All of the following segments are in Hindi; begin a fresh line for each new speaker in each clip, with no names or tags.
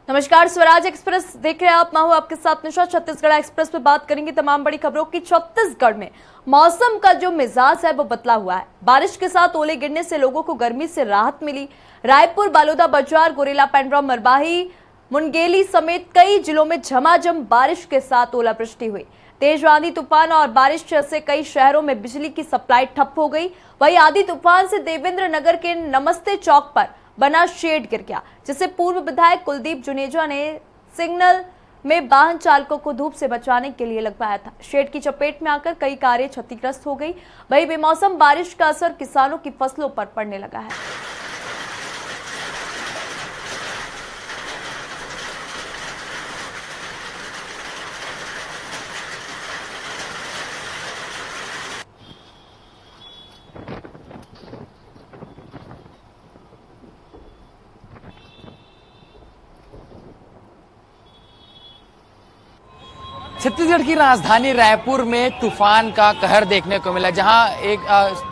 नमस्कार, स्वराज एक्सप्रेस देख रहे हैं आप। मैं हूं आपके साथ निशा। छत्तीसगढ़ एक्सप्रेस पे बात करेंगे तमाम बड़ी खबरों की। छत्तीसगढ़ में मौसम का जो मिजाज है वो बदला हुआ है। बारिश के साथ ओले गिरने से लोगों को गर्मी से राहत मिली। रायपुर, बालोदा, बजार, गोरेला, पेंड्रा, मरवाही, मुनगेली समेत कई जिलों में झमाझम बारिश के साथ ओलावृष्टि हुई। तेज आंधी तूफान और बारिश से कई शहरों में बिजली की सप्लाई ठप हो गई। वहीं आंधी तूफान से देवेंद्र नगर के नमस्ते चौक पर बना शेड गिर गया, जिसे पूर्व विधायक कुलदीप जुनेजा ने सिग्नल में वाहन चालकों को धूप से बचाने के लिए लगवाया था। शेड की चपेट में आकर कई कारें क्षतिग्रस्त हो गई। वहीं बेमौसम बारिश का असर किसानों की फसलों पर पड़ने लगा है।
छत्तीसगढ़ की राजधानी रायपुर में तूफान का कहर देखने को मिला, जहां एक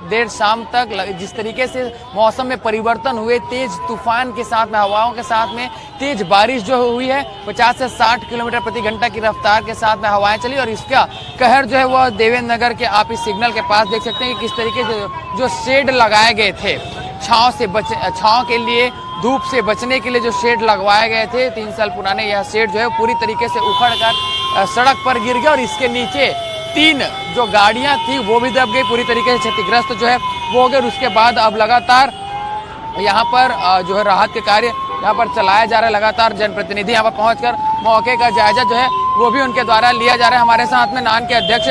देर शाम तक जिस तरीके से मौसम में परिवर्तन हुए, तेज तूफान के साथ में, हवाओं के साथ में तेज बारिश जो हुई है, 50 से 60 किलोमीटर प्रति घंटा की रफ्तार के साथ में हवाएं चली। और इसका कहर जो है वह देवेंद्र नगर के आप इस सिग्नल के पास देख सकते हैं कि किस तरीके से जो शेड लगाए गए थे छांव के लिए, धूप से बचने के लिए जो शेड लगवाए गए थे 3 साल पुराने, यह शेड जो है पूरी तरीके से उखड़ कर सड़क पर गिर गया। और इसके नीचे 3 जो गाड़ियां थी वो भी दब गई, पूरी तरीके से क्षतिग्रस्त जो है वो हो गए। उसके बाद अब लगातार यहाँ पर जो है राहत के कार्य यहाँ पर चलाया जा रहा है। लगातार जनप्रतिनिधि यहाँ पर पहुंचकर मौके का जायजा जो है वो भी उनके द्वारा लिया जा रहा है। हमारे साथ में नान के अध्यक्ष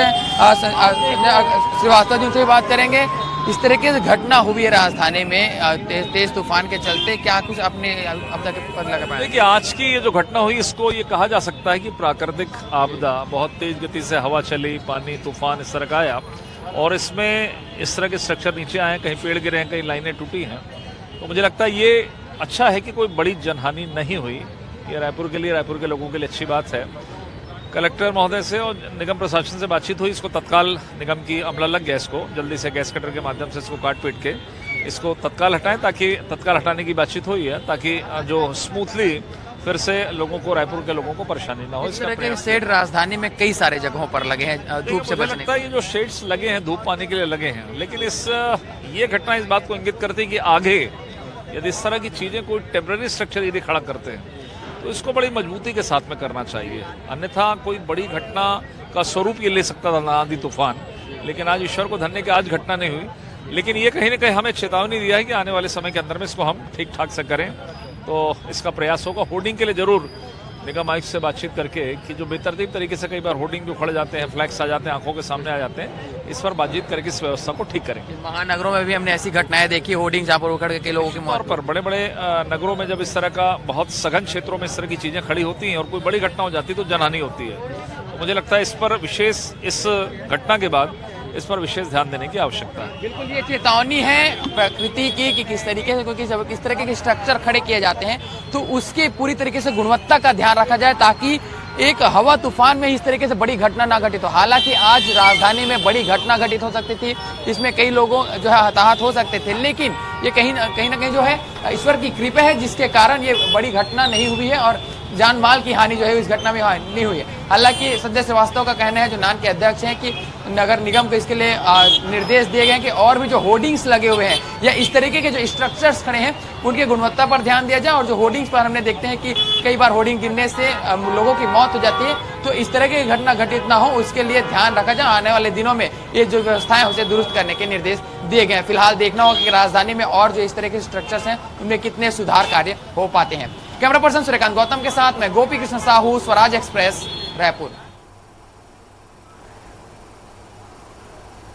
श्रीवास्तव जी, उनसे बात करेंगे। इस तरीके से घटना हुई है राजधानी में तेज तूफान के चलते, क्या कुछ अपने अब तक पता लगा पाया?
देखिए, आज की ये जो घटना हुई, इसको ये कहा जा सकता है कि प्राकृतिक आपदा, बहुत तेज गति से हवा चली, पानी, तूफान इस तरह का आया और इसमें इस तरह के स्ट्रक्चर नीचे आए, कहीं पेड़ गिरे हैं, कहीं लाइनें टूटी हैं। तो मुझे लगता है ये अच्छा है कि कोई बड़ी जनहानि नहीं हुई। ये रायपुर के लिए, रायपुर के लोगों के लिए अच्छी बात है। कलेक्टर महोदय से और निगम प्रशासन से बातचीत हुई। इसको तत्काल निगम की अमला लग गया, इसको जल्दी से गैस कटर के माध्यम से इसको काट पीट के इसको तत्काल हटाएं, ताकि तत्काल हटाने की बातचीत हुई है, ताकि जो स्मूथली फिर से लोगों को, रायपुर के लोगों को परेशानी ना हो।
इस तरह के शेड राजधानी में कई सारे जगहों पर लगे हैं धूप से बचने के लिए।
ये जो शेड्स लगे हैं धूप पाने के लिए लगे हैं, लेकिन ये घटना इस बात को इंगित करती है कि आगे यदि इस तरह की चीजें, कोई टेम्पररी स्ट्रक्चर यदि खड़ा करते हैं तो इसको बड़ी मजबूती के साथ में करना चाहिए। अन्यथा कोई बड़ी घटना का स्वरूप ये ले सकता था, आंधी तूफान। लेकिन आज ईश्वर को धन्य कि आज घटना नहीं हुई। लेकिन ये कहीं ना कहीं हमें चेतावनी दिया है कि आने वाले समय के अंदर में इसको हम ठीक ठाक से करें। तो इसका प्रयास होगा। होर्डिंग के लिए जरूर निगम आयुक्त से बातचीत करके कि जो बेतरतीब तरीके से कई बार होर्डिंग जो खड़े जाते हैं, फ्लैक्स आ जाते हैं, आंखों के सामने आ जाते हैं, इस पर बातचीत करके इस व्यवस्था को ठीक करेंगे।
महानगरों में भी हमने ऐसी घटनाएं देखी, होर्डिंग जहाँ पर उखड़ के लोगों की मौत
पर बड़े बड़े नगरों में जब इस तरह का बहुत सघन क्षेत्रों में इस तरह की चीजें खड़ी होती हैं और कोई बड़ी घटना हो जाती है तो जनहानि होती है। तो मुझे लगता है इस पर विशेष, इस घटना के बाद इस पर विशेष ध्यान देने की आवश्यकता है।
बिल्कुल, ये चेतावनी है प्रकृति की कि किस तरीके से, क्योंकि जब इस तरह के स्ट्रक्चर खड़े किए जाते हैं तो उसके पूरी तरीके से गुणवत्ता का ध्यान रखा जाए, ताकि एक हवा तूफान में इस तरीके से बड़ी घटना ना घटित हो। हालांकि आज राजधानी में बड़ी घटना घटित हो सकती थी, इसमें कई लोगों जो है हताहत हो सकते थे, लेकिन ये कहीं ना कहीं जो है ईश्वर की कृपा है, जिसके कारण ये बड़ी घटना नहीं हुई है और जान माल की हानि जो है इस घटना में नहीं हुई है। हालांकि संजय श्रीवास्तव का कहना है, जो नान के अध्यक्ष हैं, कि नगर निगम को इसके लिए निर्देश दिए गए हैं कि और भी जो होर्डिंग्स लगे हुए हैं या इस तरीके के जो स्ट्रक्चर्स खड़े हैं उनकी गुणवत्ता पर ध्यान दिया जाए। और जो होर्डिंग्स पर हमने देखते हैं कि कई बार होर्डिंग गिरने से लोगों की मौत हो जाती है, तो इस तरह की घटना घटित ना हो उसके लिए ध्यान रखा जाए। आने वाले दिनों में ये जो व्यवस्थाएं उसे दुरुस्त करने के निर्देश दिए गए हैं। फिलहाल देखना होगा कि राजधानी में और जो इस तरह के स्ट्रक्चर्स हैं उनमें कितने सुधार कार्य हो पाते हैं। कैमरा पर्सन सूर्यकांत गौतम के साथ मैं गोपी कृष्ण साहू, स्वराज एक्सप्रेस, रायपुर।